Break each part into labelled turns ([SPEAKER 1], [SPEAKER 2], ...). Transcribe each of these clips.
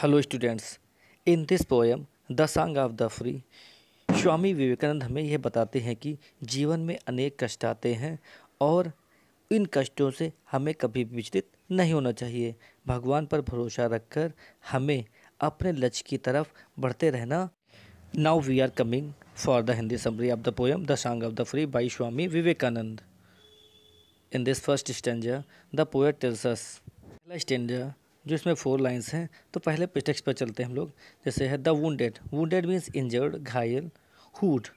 [SPEAKER 1] Hello students, in this poem the song of the free Swami Vivekananda हमें यह बताते हैं कि जीवन में अनेक कष्ट आते हैं और इन कष्टों से हमें कभी भी विचलित नहीं होना चाहिए। भगवान पर भरोसा रखकर हमें अपने लक्ष्य की तरफ बढ़ते रहना। Now we are coming for the Hindi summary of the poem the song of the free by Swami Vivekananda. In this first stanza the poet tells us. पहला स्टैंजा जो इसमें 4 लाइन्स हैं, तो पहले टेक्स्ट पर चलते हैं हम लोग। जैसे है the wounded, wounded means injured, घायल। हुड,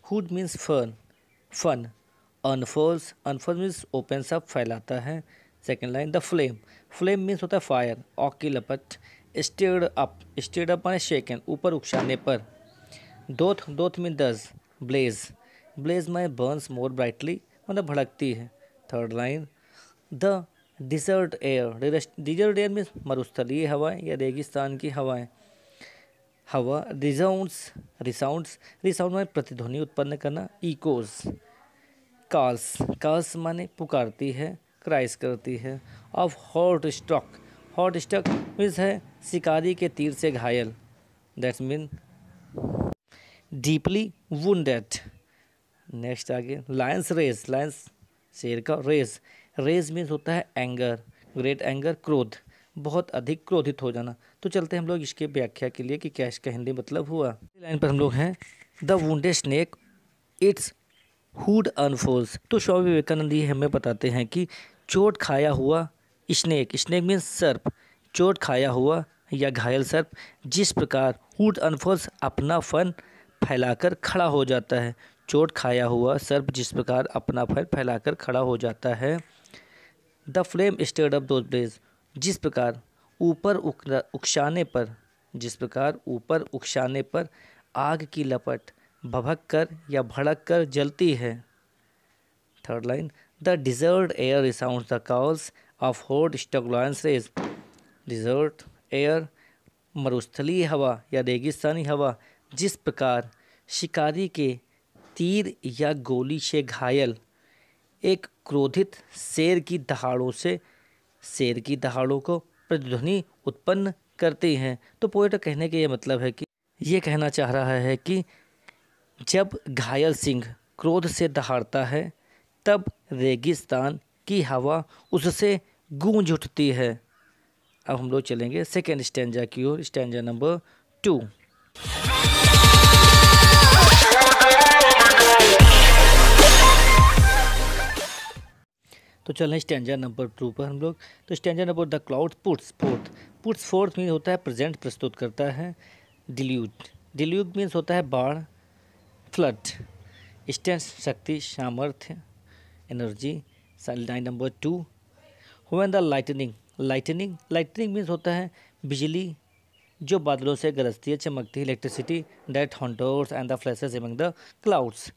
[SPEAKER 1] हुड मीन्स फन, फन। Unfolds, unfolds means opens up, फैलाता है। Second line the flame, flame means होता है फायर, आग की लपट। स्टेयर्ड अप, स्टेयर्ड अप माने शेकन, ऊपर उकसाने पर। Doth, doth mean does, blaze, blaze माने बर्न्स मोर ब्राइटली, मतलब भड़कती है। Third line the desert air, desert air means मरुस्थलीय हवाएं या रेगिस्तान की हवाएं। हवा रिसाउंड्स, रिसाउंड्स, रिसाउंड माने प्रतिध्वनि उत्पन्न करना। इकोज, कॉल्स, कॉल्स माने पुकारती है, क्राइस करती है। Of heart stock, hot stock means है शिकारी के तीर से घायल, that's mean deeply wounded. Next आगे लायंस रेज, लायंस शेर का रेज, रेज मीन्स होता है एंगर, ग्रेट एंगर, क्रोध, बहुत अधिक क्रोधित हो जाना। तो चलते हैं हम लोग इसके व्याख्या के लिए कि क्या इसका हिंदी मतलब हुआ। लाइन पर हम लोग हैं the wounded snake its hood unfolds. तो स्वामी विवेकानंद ये हमें बताते हैं कि चोट खाया हुआ स्नेक, स्नेक मीन्स सर्प, चोट खाया हुआ या घायल सर्प जिस प्रकार हुड अनफोल्स अपना फन फैलाकर खड़ा हो जाता है। चोट खाया हुआ सर्प जिस प्रकार अपना फन फैलाकर खड़ा हो जाता है। The flame stirred up those blaze, जिस प्रकार ऊपर उकसाने पर, जिस प्रकार ऊपर उकसाने पर आग की लपट भभक कर या भड़क कर जलती है। Third line the desert air resounds the calls of heart struck lions rage, desert air मरुस्थलीय हवा या रेगिस्तानी हवा जिस प्रकार शिकारी के तीर या गोली से घायल एक क्रोधित शेर की दहाड़ों से, शेर की दहाड़ों को प्रतिध्वनि उत्पन्न करती हैं। तो पोएट कहने के ये मतलब है कि ये कहना चाह रहा है कि जब घायल सिंह क्रोध से दहाड़ता है तब रेगिस्तान की हवा उससे गूंज उठती है। अब हम लोग चलेंगे सेकेंड स्टैंजा की ओर, स्टैंजा नंबर 2। तो चल रहे स्टैंजा नंबर 2 पर हम लोग। तो stanza number the cloud puts fourth, puts fourth mean होता है प्रेजेंट, प्रस्तुत करता है। डिल्यूड, डिल्यूड मीन्स होता है बाढ़, फ्लड। स्ट्रेंथ शक्ति, सामर्थ्य, energy. Line number 2 when the lightning, lightning, lightning means होता है बिजली जो बादलों से गरजती है, चमकती है, electricity that haunters and the flashes among the clouds.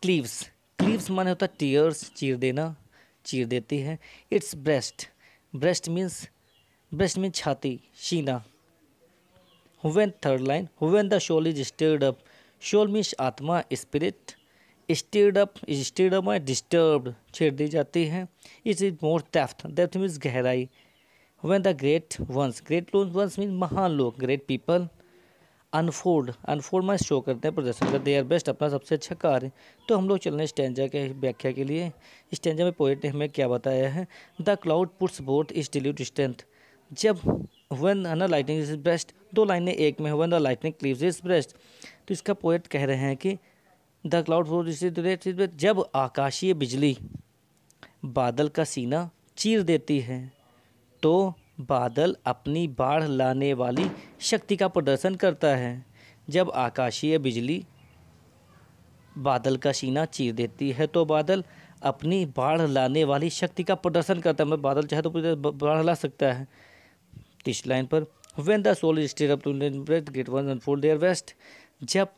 [SPEAKER 1] Cleaves, cleaves माने होता है टीयर्स, चीर देना, चीर देती है। Its breast, breast means, breast means छाती, सीना। When, third line when the soul is stirred up, soul means आत्मा, spirit. Stirred up, is stirred up में डिस्टर्ब्ड, छेड़ दी जाती है। It is more depth, depth means गहराई। When the great ones, great ones means महान लोग, great people. Unfold, unfold में शो करते हैं, प्रदर्शन करते हैं देयर बेस्ट, अपना सबसे अच्छा कार्य। तो हम लोग चल रहे हैं स्टैंजा के व्याख्या के लिए। स्टैंजा में पोएट ने हमें क्या बताया है। The cloud puts both is dilute strength, जब व्हेन है ना लाइटनिंग इज बेस्ट, 2 लाइनें एक में, when the lightning cleaves is best. तो इसका पोएट कह रहे हैं कि the cloud puts is dilute, जब आकाशीय बिजली बादल का सीना चीर देती है तो बादल अपनी बाढ़ लाने वाली शक्ति का प्रदर्शन करता है। जब आकाशीय बिजली बादल का सीना चीर देती है तो बादल अपनी बाढ़ लाने वाली शक्ति का प्रदर्शन करता है, मतलब बादल चाहे तो बाढ़ ला सकता है। तीसरी लाइन पर when the soul is stirred up to great one unfold their best, जब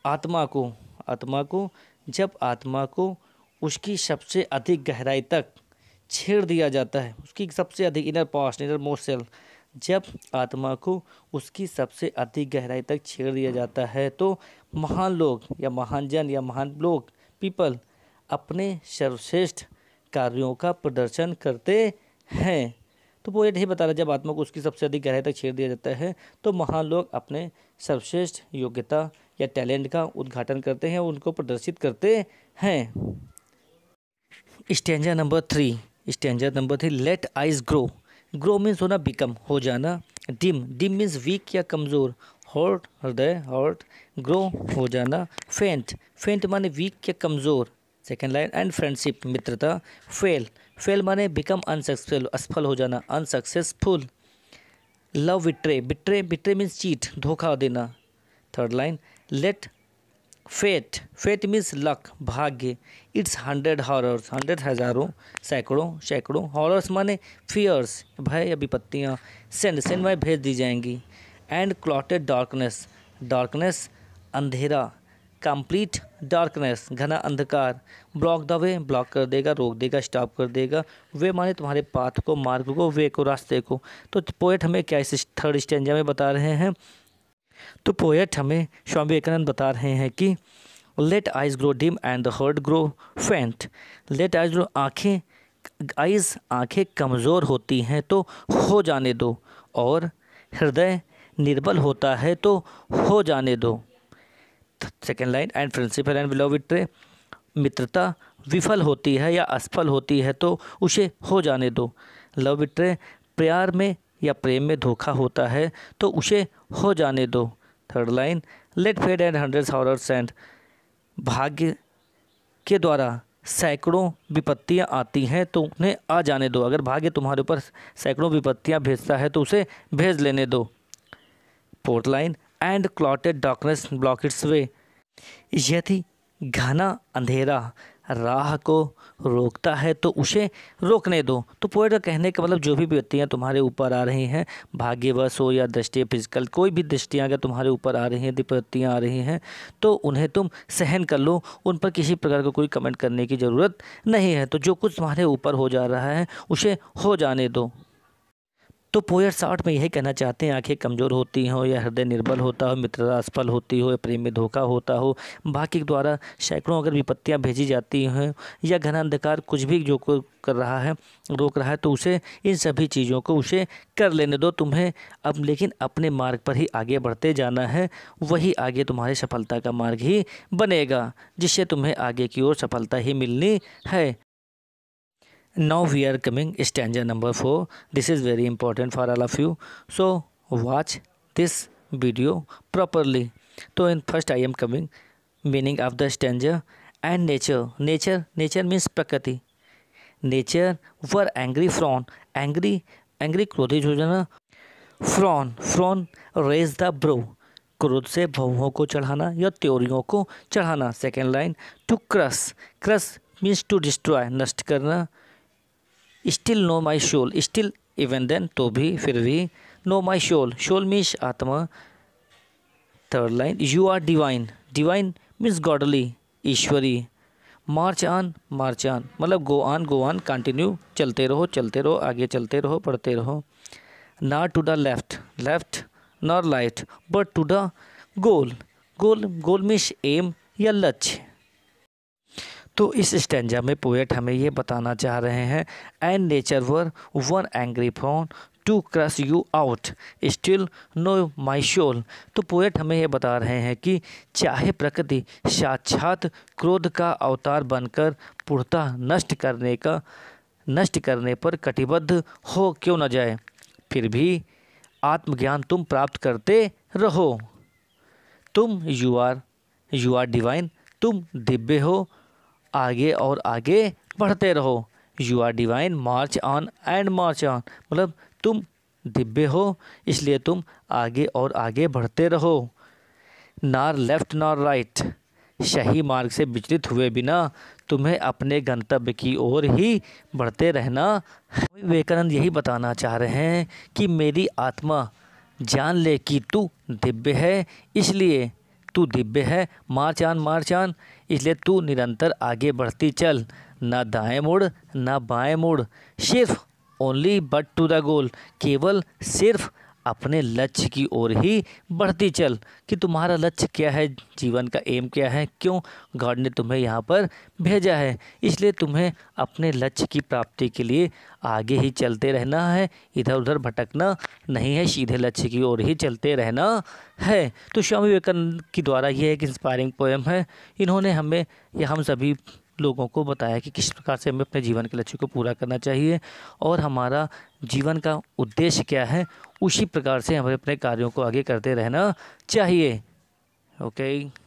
[SPEAKER 1] आत्मा को, आत्मा को, जब आत्मा को उसकी सबसे अधिक गहराई तक छेड़ दिया जाता है, उसकी सबसे अधिक inner past, inner most self, जब आत्मा को उसकी सबसे अधिक गहराई तक छेड़ दिया जाता है तो महान लोग या महान जन या महान लोग, पीपल, अपने सर्वश्रेष्ठ कार्यों का प्रदर्शन करते हैं। तो पोएट यही बता रहा है, जब आत्मा को उसकी सबसे अधिक गहराई तक छेड़ दिया जाता है तो महान लोग अपने सर्वश्रेष्ठ योग्यता या टैलेंट का उद्घाटन करते हैं, उनको प्रदर्शित करते हैं। Stanza number 3, let eyes grow. Grow means होना, बिकम हो जाना। डिम मीन्स वीक या कमज़ोर। हॉट हृदय, हॉट। ग्रो हो जाना। फेंट माने वीक या कमज़ोर। Second line. एंड फ्रेंडशिप मित्रता। फेल माने बिकम अनसक्सेसफुल, असफल हो जाना, unsuccessful. Love betray means cheat, धोखा देना। Third line. Let fate means luck, भाग्य। इट्स 100 हॉरर्स, 100 हज़ारों, सैकड़ों। हॉरर्स माने फियर्स, भय या विपत्तियाँ। सेंड माने भेज दी जाएंगी। एंड क्लॉटेड डार्कनेस अंधेरा। कंप्लीट डार्कनेस घना अंधकार। ब्लॉक द वे ब्लॉक कर देगा, रोक देगा, स्टॉप कर देगा। वे माने तुम्हारे पाथ को, मार्ग को, वे को, रास्ते को। तो पोएट हमें क्या इस थर्ड स्टैंजा में बता रहे हैं? तो पोएट हमें स्वामी विवेकानंद बता रहे हैं कि let eyes grow dim and the heart grow faint. Let eyes grow, आँखें कमज़ोर होती हैं तो हो जाने दो, और हृदय निर्बल होता है तो हो जाने दो। Second line. And friendship and love betray, मित्रता विफल होती है या असफल होती है तो उसे हो जाने दो। लव बिट्रे, प्यार में या प्रेम में धोखा होता है तो उसे हो जाने दो। Third line. Let fate and 100 horrors and, भाग्य के द्वारा सैकड़ों विपत्तियां आती हैं तो उन्हें आ जाने दो। अगर भाग्य तुम्हारे ऊपर सैकड़ों विपत्तियां भेजता है तो उसे भेज लेने दो। Fourth line. And clotted darkness block its way, यदि घना अंधेरा राह को रोकता है तो उसे रोकने दो। तो पोएट का कहने का मतलब, जो भी विपत्तियाँ तुम्हारे ऊपर आ रही हैं, भाग्यवश हो या दृष्टि फिजिकल, कोई भी दृष्टियाँ अगर तुम्हारे ऊपर आ रही हैं, विपत्तियाँ आ रही हैं, तो उन्हें तुम सहन कर लो, उन पर किसी प्रकार का कोई कमेंट करने की ज़रूरत नहीं है। तो जो कुछ तुम्हारे ऊपर हो जा रहा है उसे हो जाने दो। तो पोएट शॉर्ट में यही कहना चाहते हैं, आंखें कमज़ोर होती हों या हृदय निर्बल होता हो, मित्रता असफल होती हो या प्रेम में धोखा होता हो, भाग्य के द्वारा सैकड़ों अगर विपत्तियां भेजी जाती हैं या घना अंधकार कुछ भी जो को कर रहा है, रोक रहा है, तो उसे, इन सभी चीज़ों को उसे कर लेने दो तुम्हें अब। लेकिन अपने मार्ग पर ही आगे बढ़ते जाना है, वही आगे तुम्हारे सफलता का मार्ग ही बनेगा, जिससे तुम्हें आगे की ओर सफलता ही मिलनी है। Now we are coming stanza number 4. This is very important for all of you, so watch this video properly. So in first I am coming meaning of the stanza. And nature means prakriti. Nature were angry frown, angry क्रोधित हो जाना। Frown raise the bro, क्रोध से भवों को चढ़ाना या त्योरियों को चढ़ाना। Second line. To crush means to destroy, नष्ट करना। Still no my soul, still even then, तो भी, फिर भी। नो माई सोल मीन्स आत्मा। Third line. You are divine means godly, ईश्वरी। मार्च ऑन मतलब गो ऑन, कंटिन्यू, चलते रहो, आगे चलते रहो, बढ़ते रहो। Not to the left nor right but to the goal means aim या लक्ष्य। तो इस स्टैंजा में पोएट हमें ये बताना चाह रहे हैं, and nature wear one angry frown to crush you out, still no my soul. तो पोएट हमें ये बता रहे हैं कि चाहे प्रकृति साक्षात क्रोध का अवतार बनकर पूर्णतः नष्ट करने पर कटिबद्ध हो क्यों न जाए, फिर भी आत्मज्ञान तुम प्राप्त करते रहो। तुम यू आर डिवाइन, तुम दिव्य हो, आगे और आगे बढ़ते रहो। You are divine, march on मतलब तुम दिव्य हो, इसलिए तुम आगे और आगे बढ़ते रहो। नॉर लेफ्ट नॉर राइट, सही मार्ग से विचलित हुए बिना तुम्हें अपने गंतव्य की ओर ही बढ़ते रहना। विवेकानंद यही बताना चाह रहे हैं कि मेरी आत्मा जान ले कि तू दिव्य है, इसलिए तू दिव्य है। मार्च ऑन इसलिए तू निरंतर आगे बढ़ती चल, ना दाएं मुड़ ना बाएं मुड़, सिर्फ only but to the goal, केवल सिर्फ अपने लक्ष्य की ओर ही बढ़ती चल। कि तुम्हारा लक्ष्य क्या है, जीवन का एम क्या है, क्यों गॉड ने तुम्हें यहाँ पर भेजा है। इसलिए तुम्हें अपने लक्ष्य की प्राप्ति के लिए आगे ही चलते रहना है, इधर उधर भटकना नहीं है, सीधे लक्ष्य की ओर ही चलते रहना है। तो स्वामी विवेकानंद के द्वारा ये एक इंस्पायरिंग पोएम है। इन्होंने हमें या हम सभी लोगों को बताया कि किस प्रकार से हमें अपने जीवन के लक्ष्य को पूरा करना चाहिए और हमारा जीवन का उद्देश्य क्या है, उसी प्रकार से हमें अपने कार्यों को आगे करते रहना चाहिए। ओके।